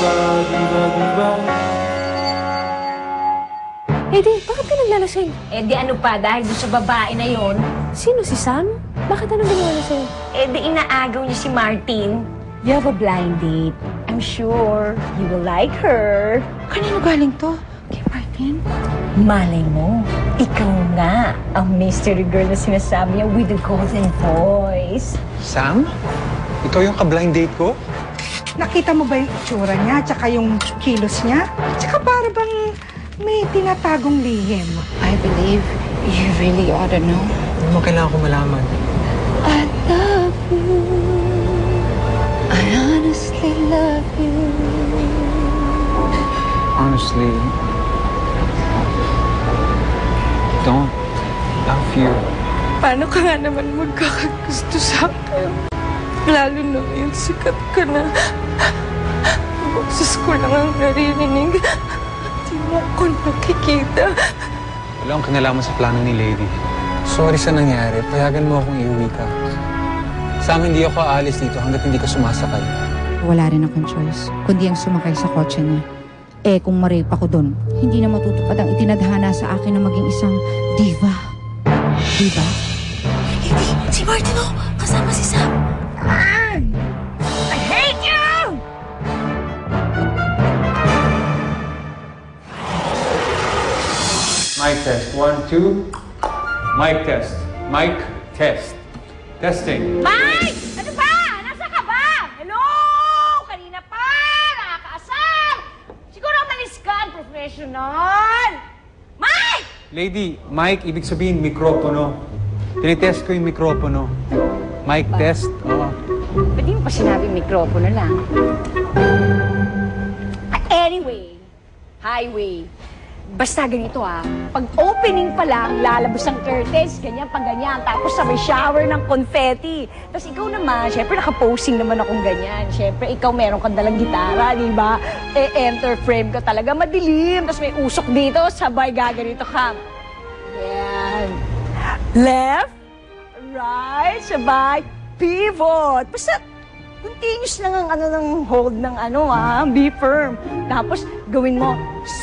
diva, diva, diva. Di, bakit ka naglalasing? Di ano pa, dahil doon sa babae na yon. Sino, si Sam? Bakit anong ginawa na sa'yo? Di inaagaw niya si Martin. You have a blind date. I'm sure you will like her. Kanino galing to? Kay Martin? Malay mo, ikaw nga ang mystery girl na sinasabi niya with the golden voice. Sam? Ikaw yung ka-blind date ko? Nakita mo ba yung itsura niya, tsaka yung kilos niya? Tsaka para bang may tinatagong lihim. I believe you really ought to know. Ano mo kailangan ko malaman? I love you. I honestly love you. Honestly, don't love you. Paano ka nga naman magkakagusto sa akin? Lalo na ngayon sikat ka na. Boses ko lang ang naririnig. Di mo ko nakikita. Wala akong kinalaman sa plano ni Lady. Sorry sa nangyari. Payagan mo akong iuwi ka. Sam, hindi ako aalis dito hanggat hindi ko sumasakay. Wala rin akong choice, kundi ang sumakay sa kotse niya. Kung ma-rape ako doon, hindi na matutupad ang itinadhana sa akin na maging isang diva. Diba? Hindi, si Martin o! Kasama si Sam! I hate you! Mic test. 1, 2. Mic test. Mic test. Testing. Mike! Ano ba? Nasa ka ba? Hello? Kanina pa! Nakakaasar! Siguro malis ka, professional! Mike! Lady, mic, ibig sabihin mikropono. Tinitest ko yung mikropono. Mic test. Oo. Ba't di mo pa sinabing mikropono lang? Anyway, highway. Basta ganito pag opening pa lang, lalabas ang curtains, ganyan pa ganyan, tapos sabay shower ng confetti. Tapos ikaw naman, syempre nakaposing naman akong ganyan. Syempre ikaw meron kang dalang gitara, di ba? Enter frame ka talaga, madilim. Tapos may usok dito, sabay gaganito ka. Yan. Left, right, sabay, pivot. Basta continuous lang ang ng hold ng be firm. Tapos gawin mo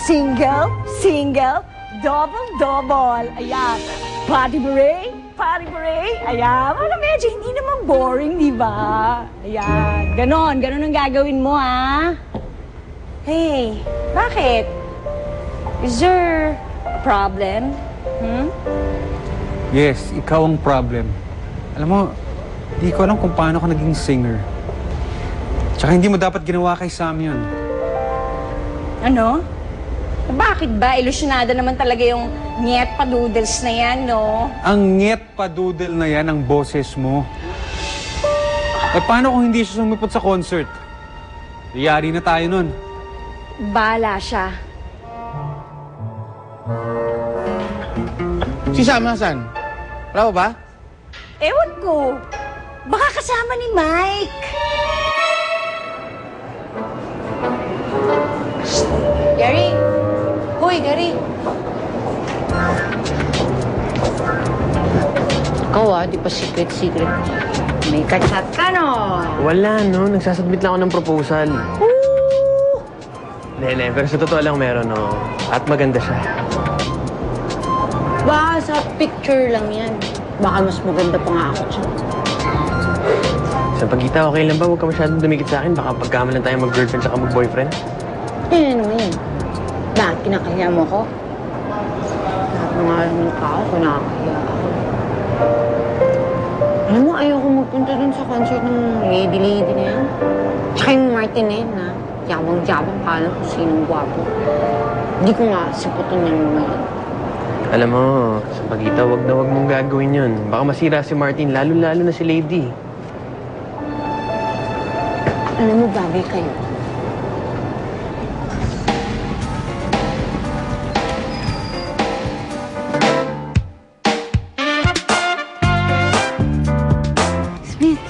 single, single, double, double. Ayan. Body beret. Ayan. Para medyo hindi naman boring, di ba? Ayan. Ganon ang gagawin mo, Hey, bakit? Is there a problem? Yes, ikaw ang problem. Alam mo, di ko alam kung paano ka naging singer. Tsaka hindi mo dapat ginawa kay Sam yun. Ano? Bakit ba? Ilusyonada naman talaga yung nyet padoodles na yan, no? Ang nyet padoodle na yan ang boses mo. Paano kung hindi siya sumipot sa concert? Yari na tayo nun. Bala siya. Si Sam, nasan? Wala pa ba? Ewan ko. Baka kasama ni Mike. Gary! Hoy, Gary! Ikaw di pa secret. May kachat ka, no? Wala, no? Nagsasubmit lang ako ng proposal. Ooh! Hindi, pero sa totoo lang meron, no? At maganda siya. Baka sa picture lang yan. Baka mas maganda pa nga ako dyan. Sa pagkita, okay lang ba? Huwag ka masyadong dumikit sa akin. Baka pagkamalan tayo mag-girlfriend tsaka mag-boyfriend. Ano yun? Bakit kinakahiya mo ko? Lahat ng alam ng tao, kinakahiya ako. Alam mo, ayoko magpunta dun sa concert ng lady na yan. Tsaka yung Martin na yun, Yabang-yabang ka lang kung sinong gwapo. Hindi ko nga siputin yung mga yan. Alam mo, sa pagkita, wag mong gagawin yun. Baka masira si Martin, lalo-lalo na si Lady. Alam mo, bagay kayo.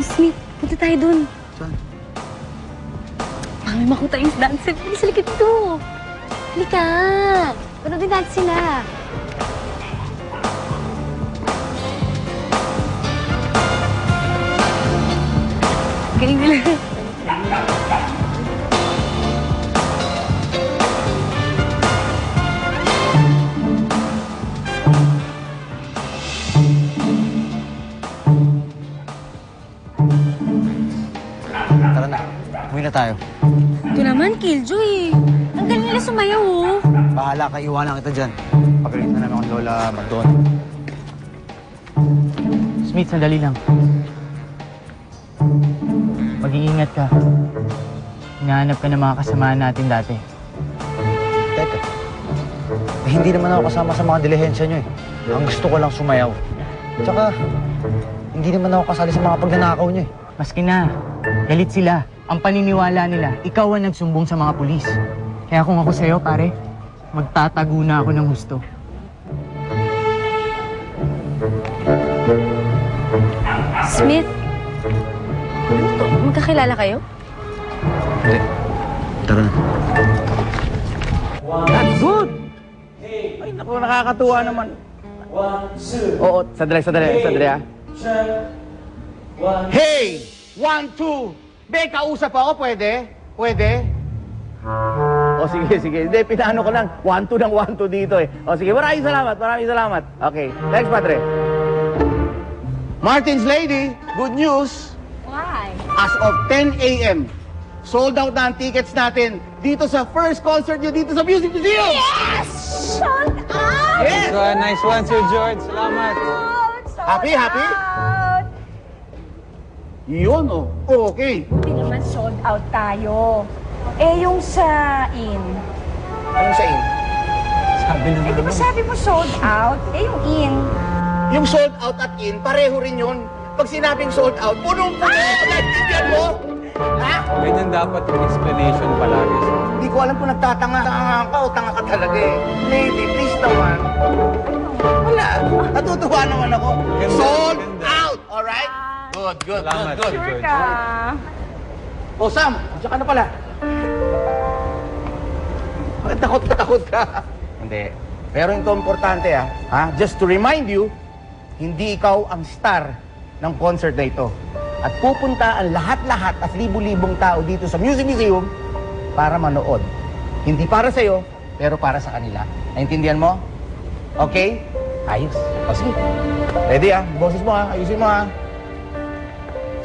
Smith, punta tayo dun. Saan? May makuta yung dancer. Halika sa likod dito. Halika. Panood din natin sila. Galing nila. na tayo. Ito naman, Killjoy. Ang galing nila sumayaw, oh. Bahala ka, iwanan kita dyan. Pagalit na namin akong Lola Magdon. Smith, sandali lang. Mag-iingat ka. Hinahanap ka ng mga kasamahan natin dati. Teka, hindi naman ako kasama sa mga dilihensya nyo eh. Ang gusto ko lang sumayaw. Tsaka, hindi naman ako kasali sa mga pagnanakaw nyo eh. Maski na, galit sila. Ang paniniwala nila, ikaw ang nagsumbong sa mga pulis. Kaya kung ako sa'yo, pare, magtatago na ako ng husto. Smith, ano to? Magkakilala kayo? Hindi. Tara na. That's good! Ay, naku, nakakatuwa naman. Oo, sandali ah. Hey! 1, 2! Be, kausap ako, pwede? Pwede? O sige. Hindi, pinano ko lang. 1, 2 ng 1, 2 dito eh. O sige, maraming salamat. Okay, next, Padre. Martin's Lady, good news. Why? As of 10 a.m., sold out na ang tickets natin dito sa first concert nyo dito sa Music Museum! Yes! Sold out! Yes! Nice one, Sir George. Salamat. Happy? Yun, oh. Okay. Buti naman sold out tayo. Eh, yung sa in. Anong sa in? Sabi Eh, naman di ba sabi mo sold out? Eh, yung in. Yung sold out at in, pareho rin yun. Pag sinabing sold out, punong-puno. Naintindihan mo? Ha? Ganyan dapat yung explanation palagi. Hindi ko alam kung nagtatanga ka o tanga ka talaga eh. Lady, please naman. Wala. Natutuwa naman ako. Ganda, Sold ganda. out! Alright? Good. Salamat, Sir Sure George. ka. O Sam, diyan ka na pala. Bakit takot ka? Hindi. Pero ito importante ha? Just to remind you, hindi ikaw ang star ng concert na ito. At pupunta ang lahat-lahat at libu-libong tao dito sa Music Museum para manood. Hindi para sa'yo, pero para sa kanila. Naintindihan mo? Okay? Ayos. O sige. Ready Boses mo ayusin mo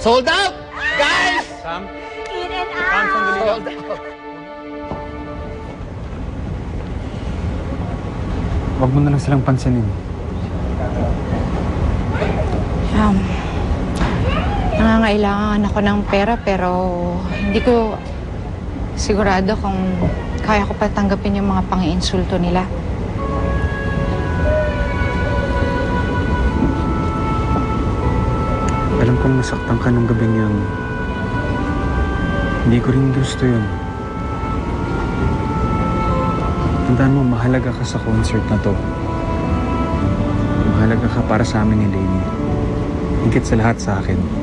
Sold out! Guys! Sam? In and Sam, out! sandali lang. Sold out! Huwag mo na lang silang pansinin. Nangangailangan ako ng pera pero hindi ko sigurado kung kaya ko pa tanggapin yung mga pang-iinsulto nila. Alam kong nasaktan ka nung gabing yun. Hindi ko rin gusto yun. Tandaan mo, mahalaga ka sa concert na to. Mahalaga ka para sa amin ni Lainey. Higit sa lahat sa akin.